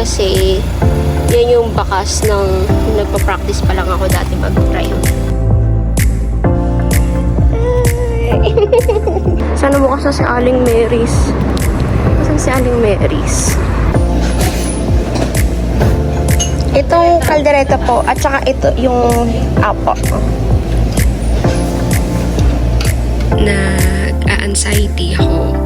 kasi yan yung bakas ng nagpa-practice pa lang ako dati mag-drive. Sana bukas na si Aling Mary's. Saan si Aling Mary's? Itong kaldereta po, at saka ito yung apo. Nag-a-anxiety ako.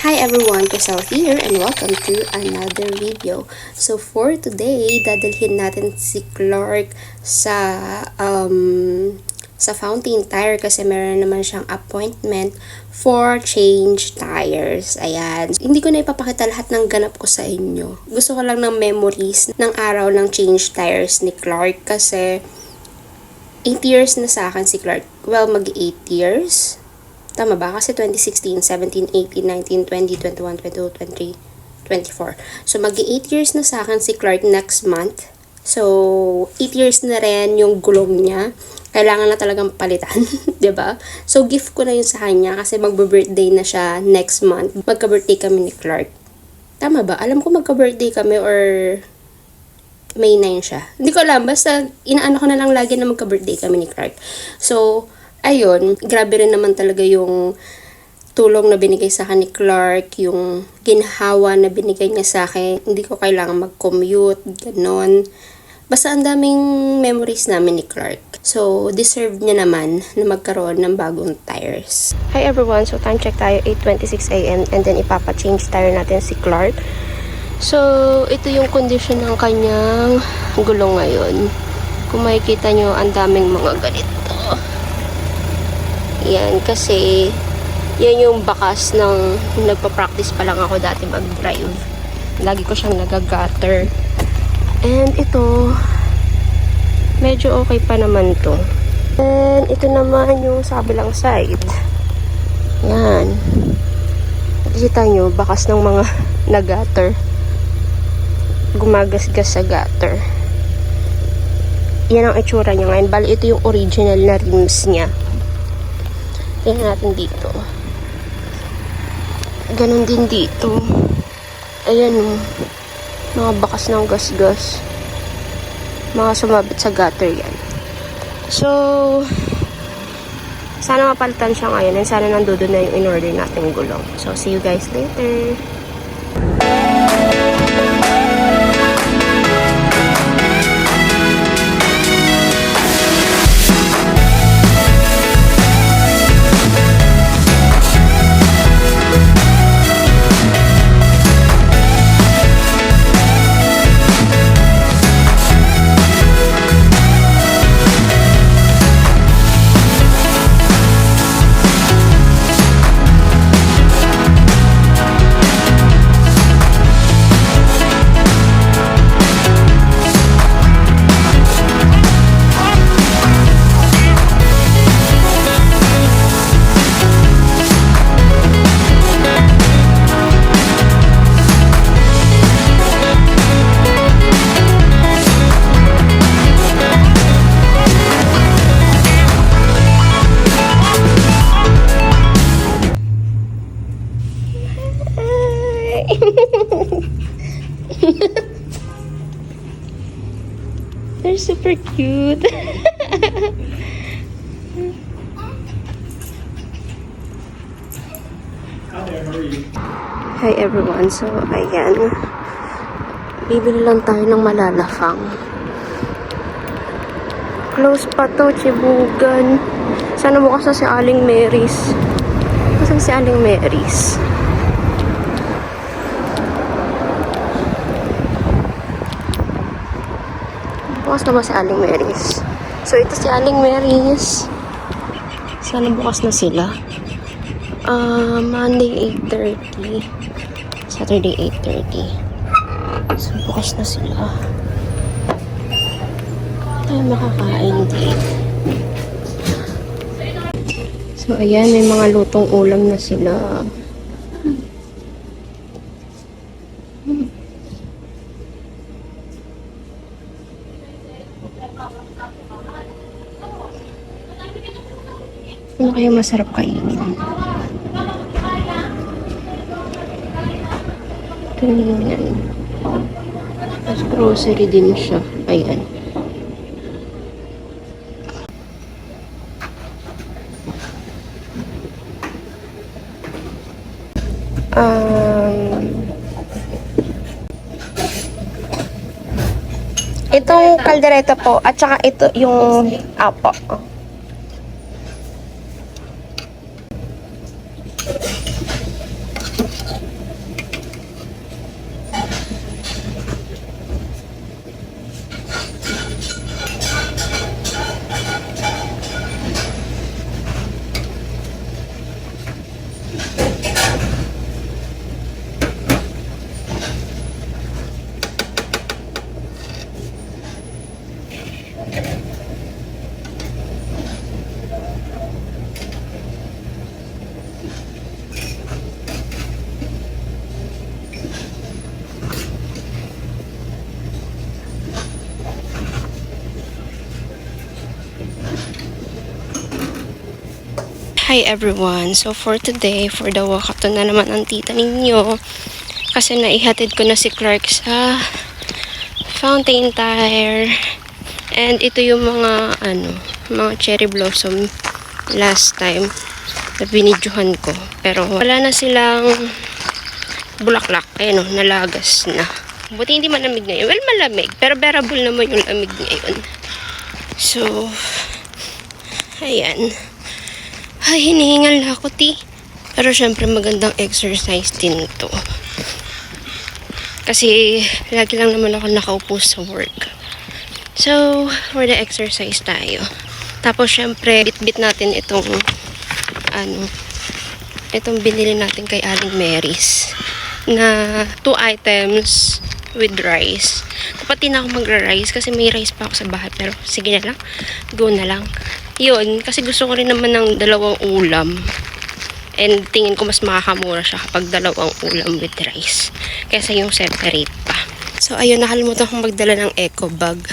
Hi everyone, Crystal here and welcome to another video. So for today, dadalhin natin si Clark sa Fountain Tire kasi meron naman siyang appointment for change tires. Ayan. Hindi ko na ipapakita lahat ng ganap ko sa inyo. Gusto ko lang ng memories ng araw ng change tires ni Clark kasi 8 years na sa akin si Clark. Well, mag 8 years. Tama ba? Kasi 2016, 17, 18, 19, 20, 21, 22, 23, 24. So, mag-8 years na sa akin si Clark next month. So, 8 years na rin yung gulong niya. Kailangan na talagang palitan. 'Di ba? So, gift ko na yun sa kanya kasi magbe-birthday na siya next month. Magka-birthday kami ni Clark. Tama ba? Alam ko magka-birthday kami or May 9 siya. Hindi ko alam. Basta, inaano ko na lang lagi na magka-birthday kami ni Clark. So, ayun, grabe rin naman talaga yung tulong na binigay sa akin ni Clark, yung ginhawa na binigay niya sa akin. Hindi ko kailangan mag-commute, ganon. Basta ang daming memories namin ni Clark. So, deserve niya naman na magkaroon ng bagong tires. Hi everyone, so time check tayo, 8:26 AM and then ipapa-change tire natin si Clark. So, ito yung condition ng kanyang gulong ngayon. Kung makikita nyo, ang daming mga ganito. Yan, kasi yan yung bakas ng nagpa-practice pa lang ako dati mag-drive. Lagi ko siyang nag-gutter. And ito, medyo okay pa naman to. And ito naman yung sa kabilang side. Yan. Kita nyo, bakas ng mga nag-gutter. Gumagasgas sa gutter. Yan ang itsura niya ngayon. Bali, ito yung original na rims niya. Tingnan natin dito. Ganon din dito. Ayan o. Mga bakas ng gas-gas. Mga sumabit sa gutter yan. So, sana mapalitan siya ngayon. And sana nandoon na yung in-order natin gulong. So, see you guys later. They're super cute. Hi everyone. So, ayan. Bibili lang tayo ng malalafang. Close pa to, Chibugan. Sana bukas na si Aling Mary's. Saan si Aling Mary's? Bukas na ba si Aling Mary's? So, ito si Aling Mary's. Sana bukas na sila. Monday 8:30. Saturday 8:30. So, bukas na sila. Tayo makakain dito. So, ayan. May mga lutong ulam na sila. Ano kaya masarap kainin? Ito yan. Tapos grocery din siya. Ayan. Itong kaldereta po, at saka ito yung apo. Hi everyone! So for today, for the walk-up na naman ang tita ninyo. Kasi naihatid ko na si Clark sa Fountain Tire. And ito yung mga mga cherry blossom last time na binidyohan ko. Pero wala na silang bulaklak. Ayun nalagas na. Buti hindi malamig ngayon. Well, malamig. Pero bearable naman yung lamig ngayon. So, ayan. Ay, hinihingal na ako, ti. Pero syempre magandang exercise din to. Kasi lagi lang naman ako nakaupo sa work. So, for the exercise tayo. Tapos syempre, bit-bit natin itong itong binili natin kay Aling Mary's na 2 items with rice. Dapat din ako magra-rice kasi may rice pa ako sa bahay. Pero sige na lang. Go na lang. Yun, kasi gusto ko rin naman ng 2 ulam. And tingin ko mas makakamura siya kapag 2 ulam with rice. Kaysa yung separate pa. So ayun, nakalimutan kong magdala ng eco bag.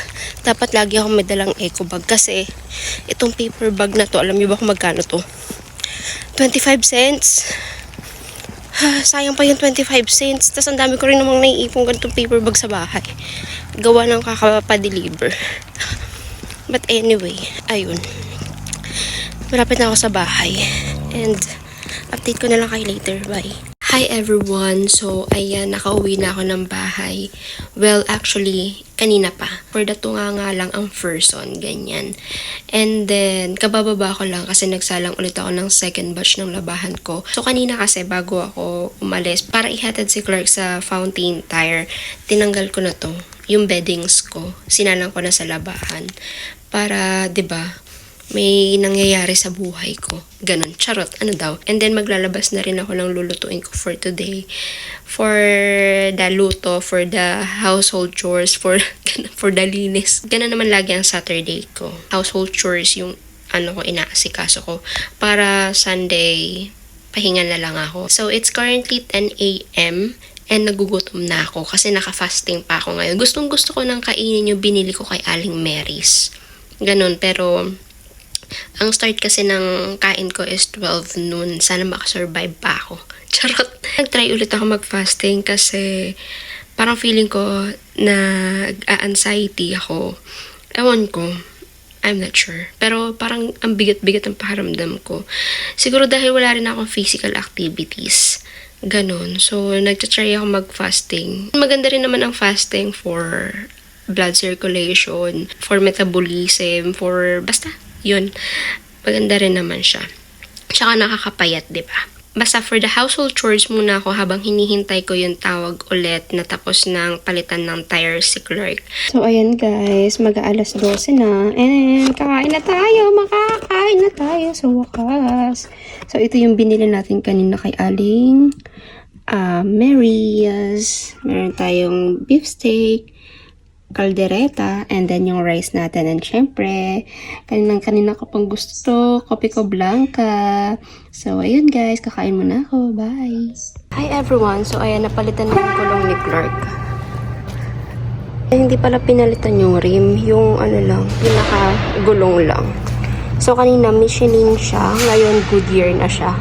Dapat lagi akong madalang eco bag kasi itong paper bag na to, alam niyo ba kung magkano to? 25 cents. Sayang pa yung 25 cents. Tapos ang dami ko rin namang naiipong ganitong paper bag sa bahay. Gawa ng kakapa-deliver. But anyway, ayun. Malapit na ako sa bahay. And update ko na lang kayo later. Bye. Hi everyone. So, ayan, nakauwi na ako ng bahay. Well, actually, kanina pa. For the tunga nga lang ang person, ganyan. And then, kabababa ko lang kasi nagsalang ulit ako ng second batch ng labahan ko. So, kanina kasi bago ako umalis, para ihatid si Clark sa Fountain Tire, tinanggal ko na to, yung beddings ko. Sinalang ko na sa labahan. Para, 'di ba, may nangyayari sa buhay ko. Ganon. Charot. Ano daw. And then, maglalabas na rin ako ng lulutuin ko for today. For the luto, for the household chores, for the linis. Ganon naman lagi ang Saturday ko. Household chores yung ko, inaasikaso ko. Para Sunday, pahinga na lang ako. So, it's currently 10 a.m. and nagugutom na ako kasi naka-fasting pa ako ngayon. Gustong gusto ko nang kainin yung binili ko kay Aling Mary's. Ganon. Pero, ang start kasi ng kain ko is 12 noon. Sana makasurvive pa ako. Charot. Nag-try ulit ako mag-fasting kasi parang feeling ko na anxiety ako. Ewan ko. I'm not sure. Pero parang ang bigat-bigat ang pakiramdam ko. Siguro dahil wala rin akong physical activities. Ganon. So, nag-try ako mag-fasting. Maganda rin naman ang fasting for blood circulation, for metabolism, for basta. Yun, maganda rin naman siya. Tsaka nakakapayat, diba? Basta for the household chores muna ako habang hinihintay ko yung tawag ulit na tapos ng palitan ng tire si Clark. So, ayan guys, mag-aalas 12 na. And kakain na tayo, makakain na tayo sa wakas. So, ito yung binili natin kanina kay Aling Mary's. Meron tayong beef steak, kaldereta, and then yung rice natin. And syempre, kanina ko pang gusto to, kopi ko blanca. So, ayun guys, kakain muna ako. Bye! Hi everyone! So, ayan, napalitan na yung gulong ni Clark. Ay, hindi pala pinalitan yung rim. Yung pinaka-gulong lang. So, kanina Michelin siya. Ngayon, Goodyear na siya.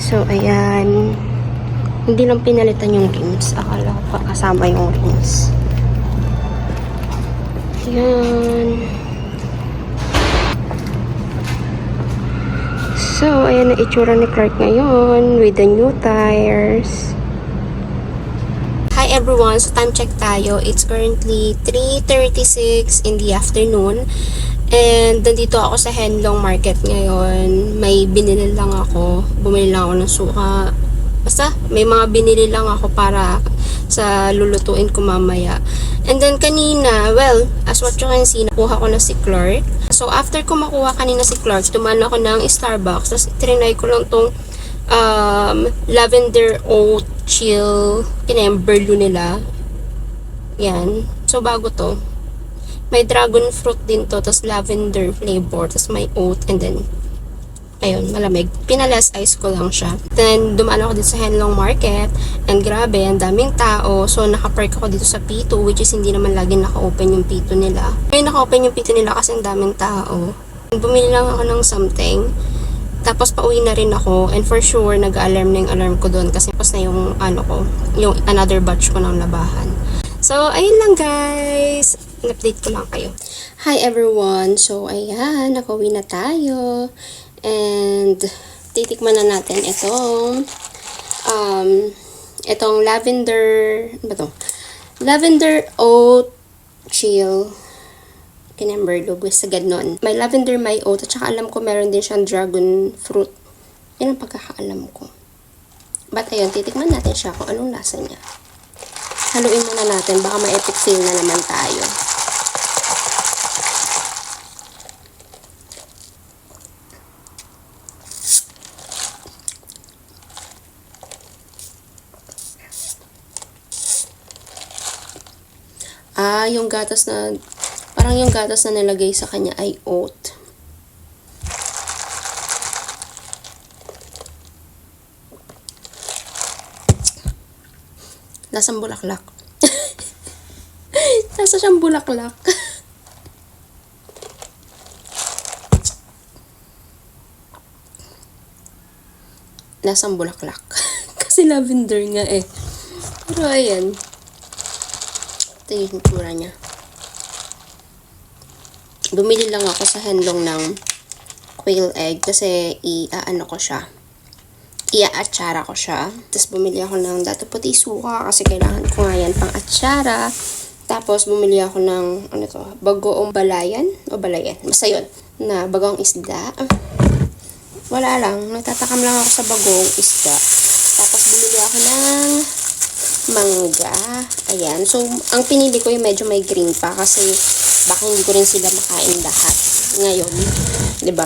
So, ayan. Hindi lang pinalitan yung rims. Akala ko pa kasama yung rims. Ayan. So, ayan na itsura ni Clark ngayon with the new tires. Hi everyone! So, time check tayo. It's currently 3:36 in the afternoon. And, nandito ako sa Henlong Market ngayon. May binili lang ako. Bumili lang ako ng suka. Basta, may mga binili lang ako para sa lulutuin ko mamaya. And then, kanina, well, as what you can see, nakuha ko na si Clark. So, after ko makuha kanina si Clark, tumaan ako ng Starbucks. Tapos, trinay ko lang tong lavender oat chill kinemberlu nila. Yan. So, bago to. May dragon fruit din to. Tapos, lavender flavor. Tapos, may oat. And then, ayun, malamig. Pinalas ice ko lang siya. Then, dumaan ako dito sa Henlong Market. And grabe, ang daming tao. So, nakapark ako dito sa P2, which is hindi naman lagi naka-open yung P2 nila. May naka-open yung P2 nila kasi ang daming tao. Bumili lang ako ng something. Tapos, pauwi na rin ako. And for sure, nag-alarm na yung alarm ko doon. Kasi tapos na yung, yung another batch ko ng labahan. So, ayun lang guys. Update ko lang kayo. Hi everyone. So, ayan, nakauwi na tayo. And, titikman na natin itong lavender, ano ba to? Lavender oat chill kinemberlu, basta ganon. May lavender, may oat, at saka alam ko meron din siyang dragon fruit. Yan ang pagkakaalam ko. But ayun, titikman natin siya kung anong lasa niya. Haluin muna natin, baka may epic fail na naman tayo. Yung gatas na, parang yung gatas na nilagay sa kanya ay oat. Lasang bulaklak. Lasa siyang bulaklak. Lasang bulaklak. Kasi lavender nga eh. Pero ayan. Ito yung itsura niya. Bumili lang ako sa Henlong ng quail egg kasi i-aano ko siya. Ia-atsara ko siya. Tapos bumili ako ng dato puti suka kasi kailangan ko nga yan pang atsara. Tapos bumili ako ng bagoong balayan o balayan. Basta yun, na bagoong isda. Wala lang, nagtatakam lang ako sa bagoong isda. Tapos bumili ako ng mangga. Ayan. So, ang pinili ko yung medyo may green pa kasi baka hindi ko rin sila makain lahat ngayon. 'Di ba?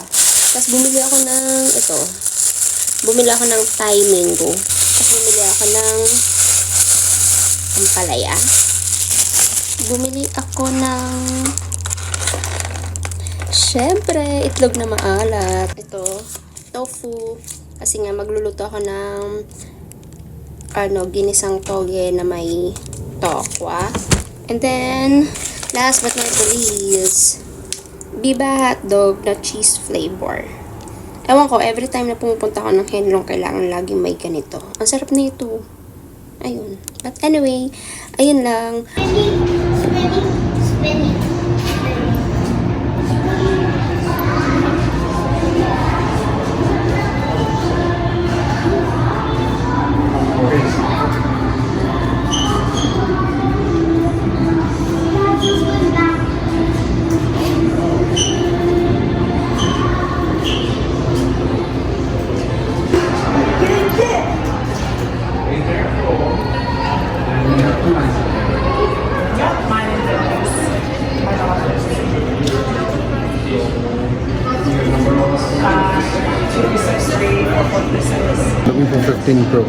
Tapos bumili ako ng ito. Bumili ako ng Thai mango. Tapos bumili ako ng ampalaya. Bumili ako ng syempre, itlog na maalat. Ito, tofu. Kasi nga magluluto ako ng ginisang toge na may tokwa. And then, last but not the least, Biba hotdog na cheese flavor. Ewan ko, every time na pumupunta ako ng Henlong, kailangan laging may ganito. Ang sarap na ito. Ayun. But anyway, ayun lang. Spinning. Looking for 15 Pro.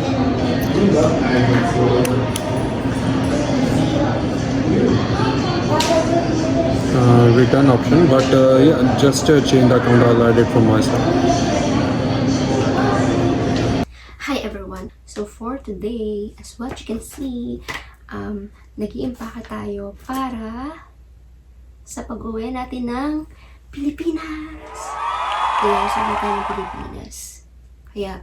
Return option, but yeah, just change the account. I'll add it from my side. Hi everyone! So for today, as what you can see, nag-iimpake tayo para sa pag-uwi natin ng Pilipinas. Kaya sa tayo ng Pilipinas. Kaya,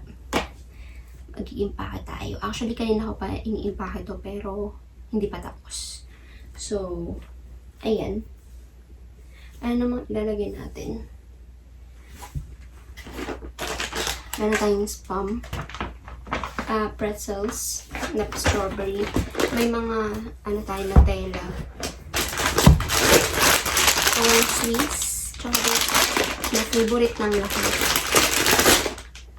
mag-i-impake tayo. Actually, kanina ko pa ini-impake to, pero hindi pa tapos. So, ayan. Ano namang ilalagay natin? Meron tayong spam. Pretzels na strawberry. May mga, ano tayo, Nutella. Swiss. Chocolate. Na favorite ng lahat.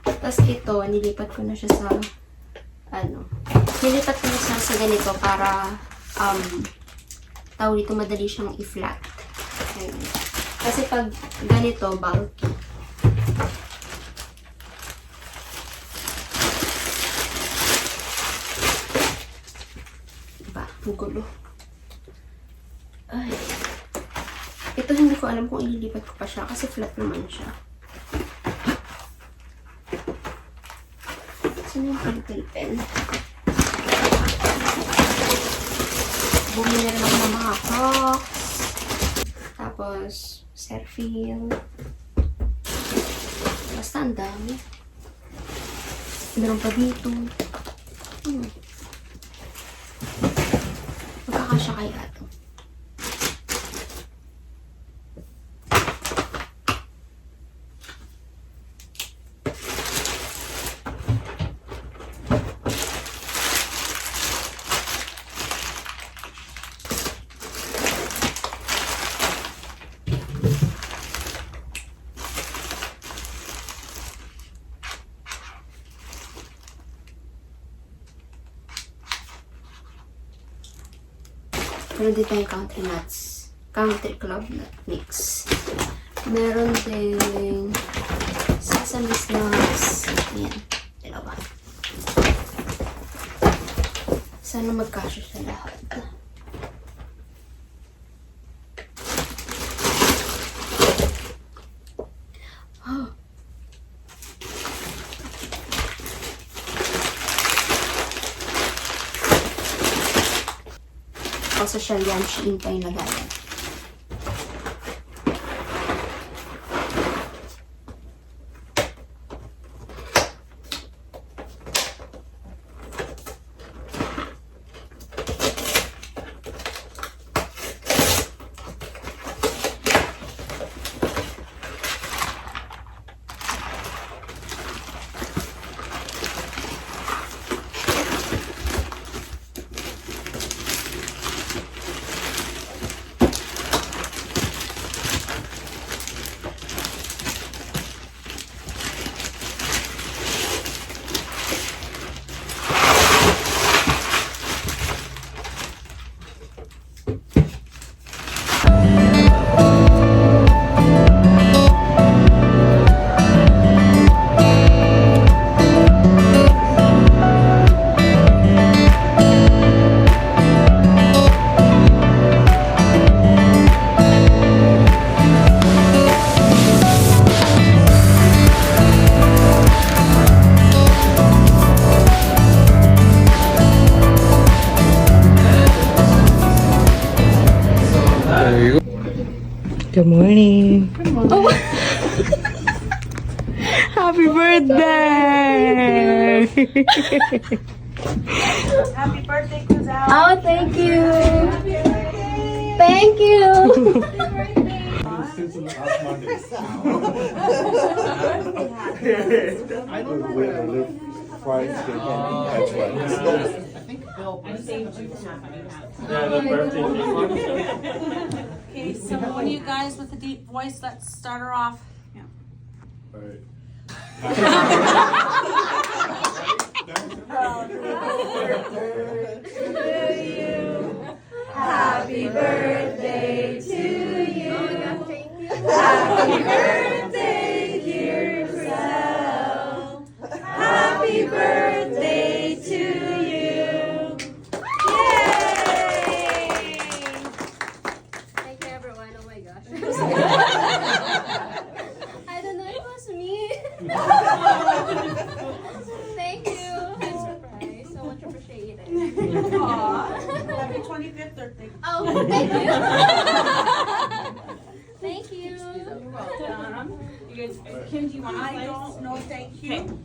Tapos ito, nilipat ko na siya sa, nilipat ko na siya sa ganito para, tawag dito, madali siyang i-flat. Ayun. Kasi pag ganito, bulky. Diba? Ang gulo. Ay. Ito hindi ko alam kung ililipat ko pa siya kasi flat naman siya. Saan yung paper pen? Bumili rin ako ng mga Crocs. Tapos, Serfil. Basta ang dami. Meron pa dito. Magkakasya kaya ito. Meron din tayong country nuts. Country club nut mix. Meron din sesame nuts. Ayan. Dalawa. Sana magkasya sa lahat. Oh. Social yan, Shein pa yung lagayan. Good morning. Oh. Happy birthday! Happy birthday, Kuzal. Oh, thank you. Thank you. Okay, so one of you guys with a deep voice, let's start her off. Happy birthday to you. Happy birthday, dear Chriselle. Happy birthday to you. Yay! Thank you, everyone. Oh my gosh. I don't know, it was me. Thank you. Good surprise. So much appreciated. Aw, happy 25th birthday. Oh, thank you. Kim, do you want to I slice? don't know, thank you. Okay.